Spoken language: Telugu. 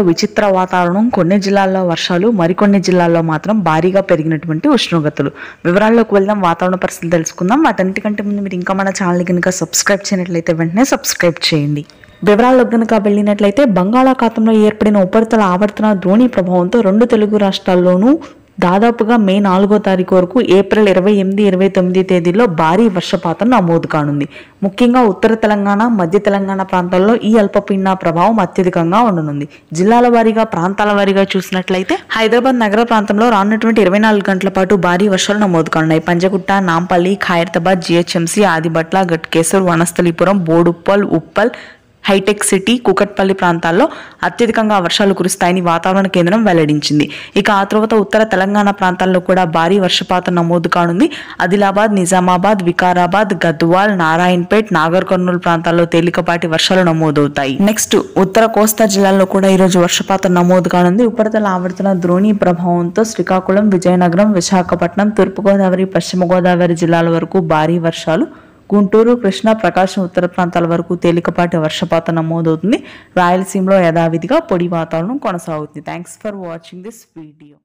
విచిత్ర వాతావరణం, కొన్ని జిల్లాల్లో వర్షాలు, మరికొన్ని జిల్లాల్లో మాత్రం భారీగా పెరిగినటువంటి ఉష్ణోగ్రతలు. వివరాల్లోకి వెళ్దాం, వాతావరణ పరిస్థితులు తెలుసుకుందాం. వాటన్నిటికంటే ముందు మీరు ఇంకా మన ఛానల్ కనుక సబ్స్క్రైబ్ చేయనట్లయితే వెంటనే సబ్స్క్రైబ్ చేయండి. వివరాల్లోకి కనుక వెళ్ళినట్లయితే బంగాళాఖాతంలో ఏర్పడిన ఉపరితల ఆవర్తన ద్రోణి ప్రభావంతో రెండు తెలుగు రాష్ట్రాల్లోనూ దాదాపుగా మే 4వ తారీఖు వరకు ఏప్రిల్ 28, 29 తేదీల్లో భారీ వర్షపాతం నమోదు కానుంది. ముఖ్యంగా ఉత్తర తెలంగాణ, మధ్య తెలంగాణ ప్రాంతాల్లో ఈ అల్పపీడన ప్రభావం అత్యధికంగా ఉండనుంది. జిల్లాల వారీగా, ప్రాంతాల వారీగా చూసినట్లయితే హైదరాబాద్ నగర ప్రాంతంలో రానున్నటువంటి 24 గంటల పాటు భారీ వర్షాలు నమోదు కానున్నాయి. పంజగుట్ట, నాంపల్లి, ఖైరతాబాద్, జిహెచ్ఎంసీ, ఆదిబట్ల, గట్కేసర్, వనస్థలిపురం, బోడుప్పల్, ఉప్పల్, హైటెక్ సిటీ, కూకట్పల్లి ప్రాంతాల్లో అత్యధికంగా వర్షాలు కురుస్తాయని వాతావరణ కేంద్రం వెల్లడించింది. ఇక ఆ తర్వాత ఉత్తర తెలంగాణ ప్రాంతాల్లో కూడా భారీ వర్షపాతం నమోదు కానుంది. ఆదిలాబాద్, నిజామాబాద్, వికారాబాద్, గద్వాల్, నారాయణపేట్, నాగర్ కర్నూలు ప్రాంతాల్లో తేలికపాటి వర్షాలు నమోదవుతాయి. నెక్స్ట్ ఉత్తర కోస్తా జిల్లాల్లో కూడా ఈరోజు వర్షపాతం నమోదు కానుంది. ఉపరితల ఆవర్తన ద్రోణి ప్రభావంతో శ్రీకాకుళం, విజయనగరం, విశాఖపట్నం, తూర్పుగోదావరి, పశ్చిమ గోదావరి జిల్లాల వరకు భారీ వర్షాలు, గుంటూరు, కృష్ణా, ప్రకాశం ఉత్తర ప్రాంతాల వరకు తేలికపాటి వర్షపాతం నమోదవుతుంది. రాయలసీమలో యథావిధిగా పొడి వాతావరణం కొనసాగుతుంది. Thanks for watching this video.